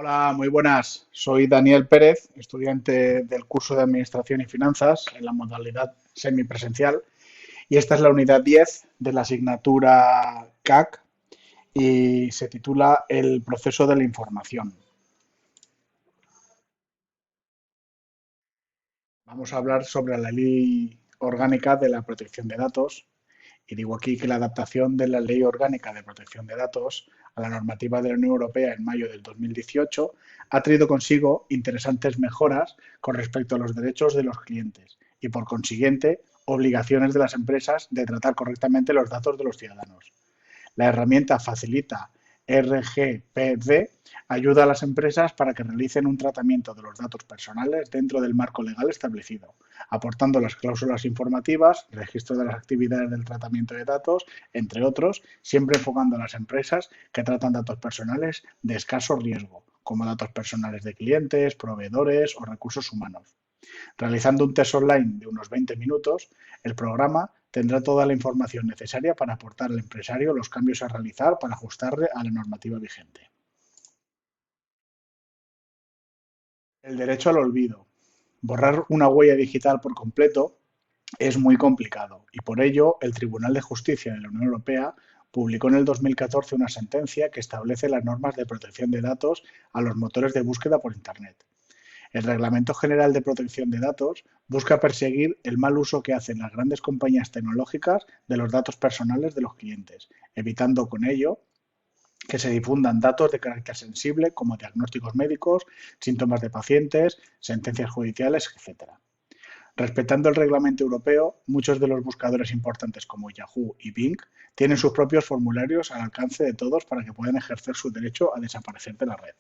Hola, muy buenas. Soy Daniel Pérez, estudiante del curso de Administración y Finanzas en la modalidad semipresencial y esta es la unidad 10 de la asignatura CAC y se titula El proceso de la información. Vamos a hablar sobre la Ley Orgánica de la Protección de Datos y digo aquí que la adaptación de la Ley Orgánica de Protección de Datos a la normativa de la Unión Europea en mayo del 2018 ha traído consigo interesantes mejoras con respecto a los derechos de los clientes y, por consiguiente, obligaciones de las empresas de tratar correctamente los datos de los ciudadanos. La herramienta facilita RGPD ayuda a las empresas para que realicen un tratamiento de los datos personales dentro del marco legal establecido, aportando las cláusulas informativas, registro de las actividades del tratamiento de datos, entre otros, siempre enfocando a las empresas que tratan datos personales de escaso riesgo, como datos personales de clientes, proveedores o recursos humanos. Realizando un test online de unos 20 minutos, el programa tendrá toda la información necesaria para aportar al empresario los cambios a realizar para ajustarle a la normativa vigente. El derecho al olvido. Borrar una huella digital por completo es muy complicado y por ello el Tribunal de Justicia de la Unión Europea publicó en el 2014 una sentencia que establece las normas de protección de datos a los motores de búsqueda por Internet. El Reglamento General de Protección de Datos busca perseguir el mal uso que hacen las grandes compañías tecnológicas de los datos personales de los clientes, evitando con ello que se difundan datos de carácter sensible como diagnósticos médicos, síntomas de pacientes, sentencias judiciales, etcétera. Respetando el reglamento europeo, muchos de los buscadores importantes como Yahoo y Bing tienen sus propios formularios al alcance de todos para que puedan ejercer su derecho a desaparecer de la red.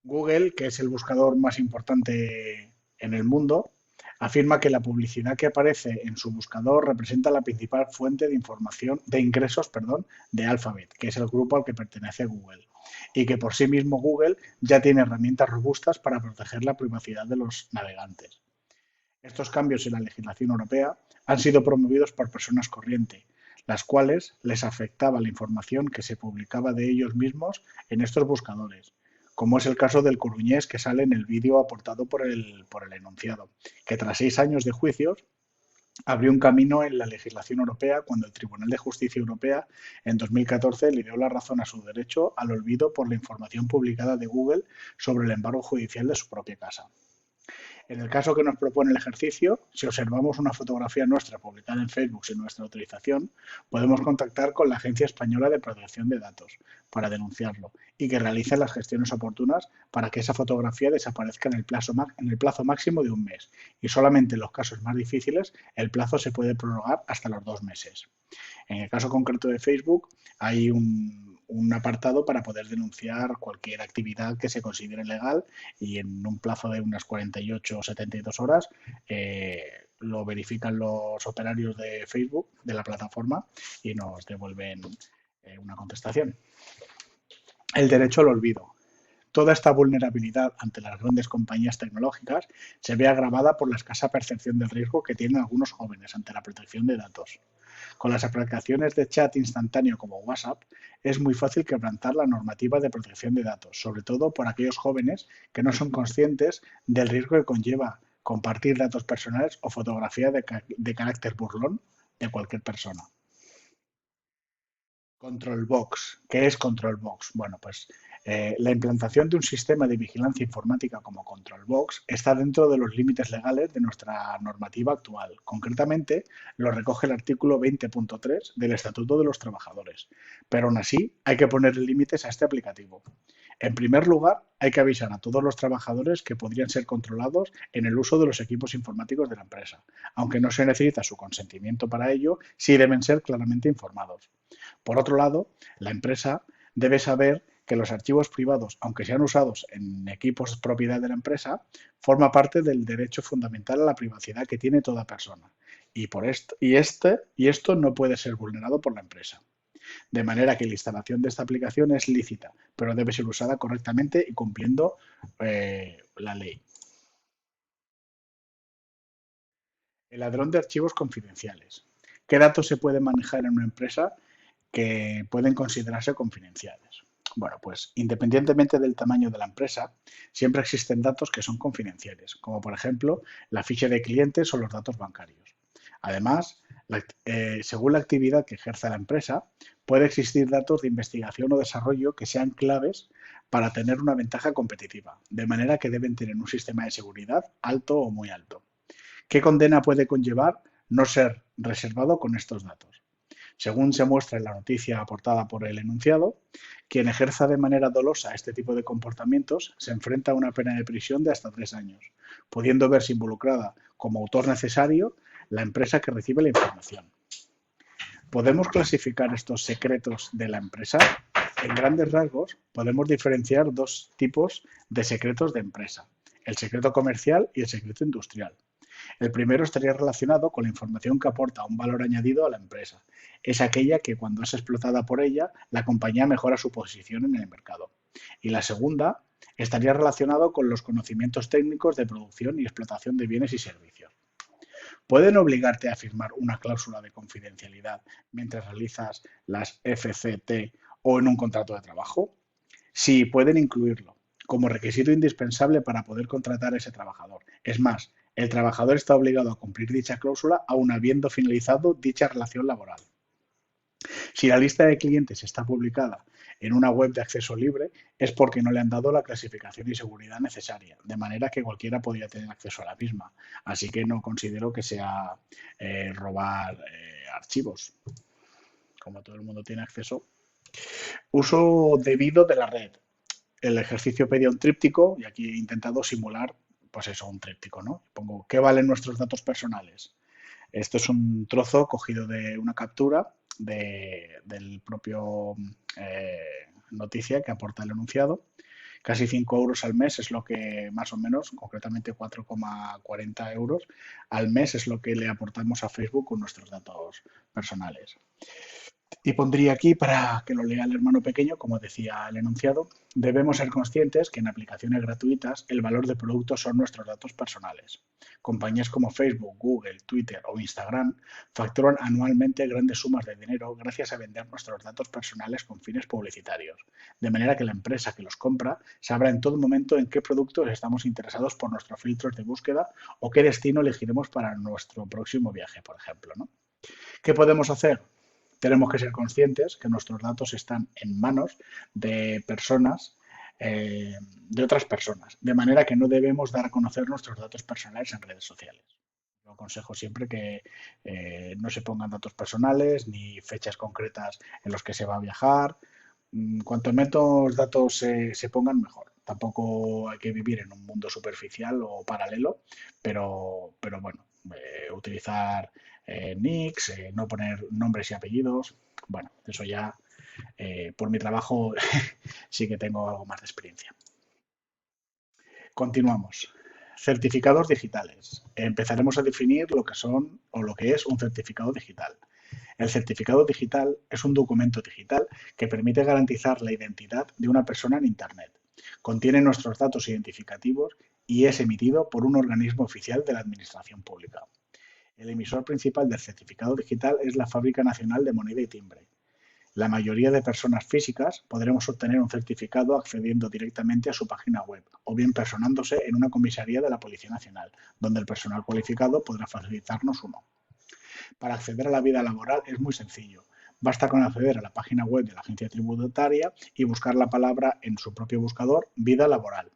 Google, que es el buscador más importante en el mundo, afirma que la publicidad que aparece en su buscador representa la principal fuente de información, de ingresos, perdón, de Alphabet, que es el grupo al que pertenece Google, y que por sí mismo Google ya tiene herramientas robustas para proteger la privacidad de los navegantes. Estos cambios en la legislación europea han sido promovidos por personas corrientes, las cuales les afectaba la información que se publicaba de ellos mismos en estos buscadores, como es el caso del coruñés que sale en el vídeo aportado por el enunciado, que tras 6 años de juicios abrió un camino en la legislación europea cuando el Tribunal de Justicia Europea en 2014 le dio la razón a su derecho al olvido por la información publicada de Google sobre el embargo judicial de su propia casa. En el caso que nos propone el ejercicio, si observamos una fotografía nuestra publicada en Facebook sin nuestra autorización, podemos contactar con la Agencia Española de Protección de Datos para denunciarlo y que realicen las gestiones oportunas para que esa fotografía desaparezca en el plazo máximo de un mes y solamente en los casos más difíciles el plazo se puede prorrogar hasta los 2 meses. En el caso concreto de Facebook, hay un apartado para poder denunciar cualquier actividad que se considere legal y en un plazo de unas 48 o 72 horas lo verifican los operarios de Facebook, de la plataforma, y nos devuelven una contestación. El derecho al olvido. Toda esta vulnerabilidad ante las grandes compañías tecnológicas se ve agravada por la escasa percepción del riesgo que tienen algunos jóvenes ante la protección de datos. Con las aplicaciones de chat instantáneo como WhatsApp, es muy fácil quebrantar la normativa de protección de datos, sobre todo por aquellos jóvenes que no son conscientes del riesgo que conlleva compartir datos personales o fotografía de carácter burlón de cualquier persona. Control Box. ¿Qué es Control Box? Bueno, pues la implantación de un sistema de vigilancia informática como Control Box está dentro de los límites legales de nuestra normativa actual. Concretamente, lo recoge el artículo 20.3 del Estatuto de los Trabajadores. Pero aún así, hay que poner límites a este aplicativo. En primer lugar, hay que avisar a todos los trabajadores que podrían ser controlados en el uso de los equipos informáticos de la empresa. Aunque no se necesita su consentimiento para ello, sí deben ser claramente informados. Por otro lado, la empresa debe saber que los archivos privados, aunque sean usados en equipos propiedad de la empresa, forma parte del derecho fundamental a la privacidad que tiene toda persona. Y esto no puede ser vulnerado por la empresa. De manera que la instalación de esta aplicación es lícita, pero debe ser usada correctamente y cumpliendo la ley. El ladrón de archivos confidenciales. ¿Qué datos se pueden manejar en una empresa que pueden considerarse confidenciales? Bueno, pues independientemente del tamaño de la empresa, siempre existen datos que son confidenciales, como por ejemplo la ficha de clientes o los datos bancarios. Además, según la actividad que ejerza la empresa, puede existir datos de investigación o desarrollo que sean claves para tener una ventaja competitiva, de manera que deben tener un sistema de seguridad alto o muy alto. ¿Qué condena puede conllevar no ser reservado con estos datos? Según se muestra en la noticia aportada por el enunciado, quien ejerza de manera dolosa este tipo de comportamientos se enfrenta a una pena de prisión de hasta 3 años, pudiendo verse involucrada como autor necesario la empresa que recibe la información. ¿Podemos clasificar estos secretos de la empresa? En grandes rasgos, podemos diferenciar dos tipos de secretos de empresa, el secreto comercial y el secreto industrial. El primero estaría relacionado con la información que aporta un valor añadido a la empresa. Es aquella que cuando es explotada por ella, la compañía mejora su posición en el mercado. Y la segunda estaría relacionado con los conocimientos técnicos de producción y explotación de bienes y servicios. ¿Pueden obligarte a firmar una cláusula de confidencialidad mientras realizas las FCT o en un contrato de trabajo? Sí, pueden incluirlo como requisito indispensable para poder contratar a ese trabajador. Es más, el trabajador está obligado a cumplir dicha cláusula aun habiendo finalizado dicha relación laboral. Si la lista de clientes está publicada en una web de acceso libre, es porque no le han dado la clasificación y seguridad necesaria, de manera que cualquiera podría tener acceso a la misma. Así que no considero que sea robar archivos. Como todo el mundo tiene acceso. Uso debido de la red. El ejercicio pedía un tríptico y aquí he intentado simular, pues eso, un tríptico, ¿no? Pongo, ¿qué valen nuestros datos personales? Esto es un trozo cogido de una captura del propio noticia que aporta el enunciado. Casi 5 euros al mes es lo que, más o menos, concretamente 4,40 euros al mes es lo que le aportamos a Facebook con nuestros datos personales. Y pondría aquí, para que lo lea el hermano pequeño, como decía el enunciado, debemos ser conscientes que en aplicaciones gratuitas el valor de productos son nuestros datos personales. Compañías como Facebook, Google, Twitter o Instagram facturan anualmente grandes sumas de dinero gracias a vender nuestros datos personales con fines publicitarios, de manera que la empresa que los compra sabrá en todo momento en qué productos estamos interesados por nuestros filtros de búsqueda o qué destino elegiremos para nuestro próximo viaje, por ejemplo, ¿no? ¿Qué podemos hacer? Tenemos que ser conscientes que nuestros datos están en manos de personas, de otras personas, de manera que no debemos dar a conocer nuestros datos personales en redes sociales. Yo aconsejo siempre que no se pongan datos personales ni fechas concretas en los que se va a viajar. Cuanto menos datos se pongan, mejor. Tampoco hay que vivir en un mundo superficial o paralelo, pero bueno, utilizar nicks, no poner nombres y apellidos. Bueno, eso ya por mi trabajo sí que tengo algo más de experiencia. Continuamos. Certificados digitales. Empezaremos a definir lo que son o lo que es un certificado digital. El certificado digital es un documento digital que permite garantizar la identidad de una persona en Internet. Contiene nuestros datos identificativos y es emitido por un organismo oficial de la Administración Pública. El emisor principal del certificado digital es la Fábrica Nacional de Moneda y Timbre. La mayoría de personas físicas podremos obtener un certificado accediendo directamente a su página web o bien personándose en una comisaría de la Policía Nacional, donde el personal cualificado podrá facilitarnos uno. Para acceder a la vida laboral es muy sencillo. Basta con acceder a la página web de la agencia tributaria y buscar la palabra en su propio buscador vida laboral.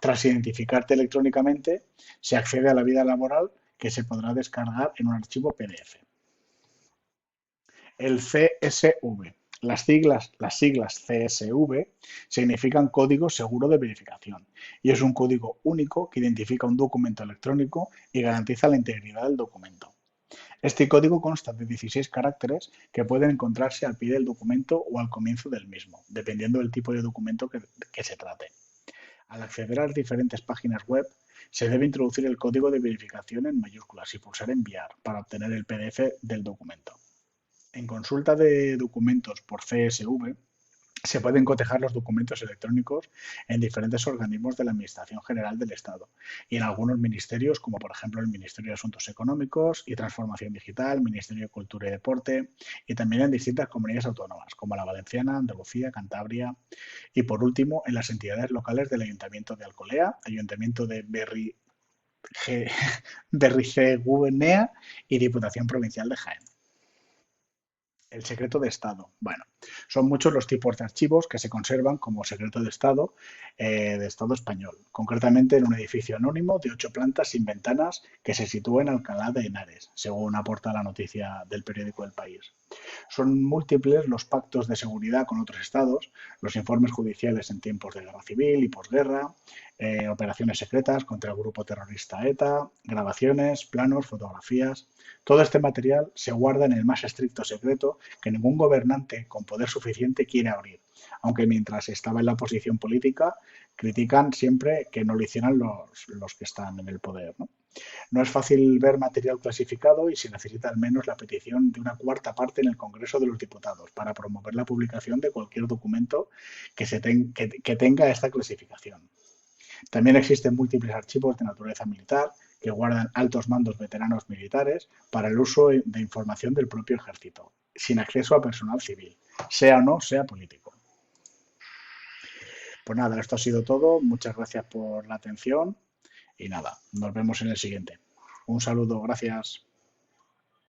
Tras identificarte electrónicamente, se accede a la vida laboral que se podrá descargar en un archivo PDF. El CSV. Las siglas CSV significan Código Seguro de Verificación y es un código único que identifica un documento electrónico y garantiza la integridad del documento. Este código consta de 16 caracteres que pueden encontrarse al pie del documento o al comienzo del mismo, dependiendo del tipo de documento que se trate. Al acceder a las diferentes páginas web, se debe introducir el código de verificación en mayúsculas y pulsar Enviar para obtener el PDF del documento. En consulta de documentos por CSV, Se pueden cotejar los documentos electrónicos en diferentes organismos de la Administración General del Estado y en algunos ministerios, como por ejemplo el Ministerio de Asuntos Económicos y Transformación Digital, Ministerio de Cultura y Deporte, y también en distintas comunidades autónomas, como la Valenciana, Andalucía, Cantabria, y por último en las entidades locales del Ayuntamiento de Alcolea, Ayuntamiento de Berricegunea y Diputación Provincial de Jaén. El secreto de Estado. Bueno, son muchos los tipos de archivos que se conservan como secreto de Estado español, concretamente en un edificio anónimo de 8 plantas sin ventanas que se sitúa en Alcalá de Henares, según aporta la noticia del periódico El País. Son múltiples los pactos de seguridad con otros estados, los informes judiciales en tiempos de guerra civil y posguerra, operaciones secretas contra el grupo terrorista ETA, grabaciones, planos, fotografías. Todo este material se guarda en el más estricto secreto que ningún gobernante con poder suficiente quiere abrir, aunque mientras estaba en la posición política critican siempre que no lo hicieran los que están en el poder, ¿no? No es fácil ver material clasificado y se necesita al menos la petición de una cuarta parte en el Congreso de los Diputados para promover la publicación de cualquier documento que tenga esta clasificación. También existen múltiples archivos de naturaleza militar que guardan altos mandos veteranos militares para el uso de información del propio ejército, sin acceso a personal civil, sea o no sea político. Pues nada, esto ha sido todo. Muchas gracias por la atención y nada, nos vemos en el siguiente. Un saludo, gracias.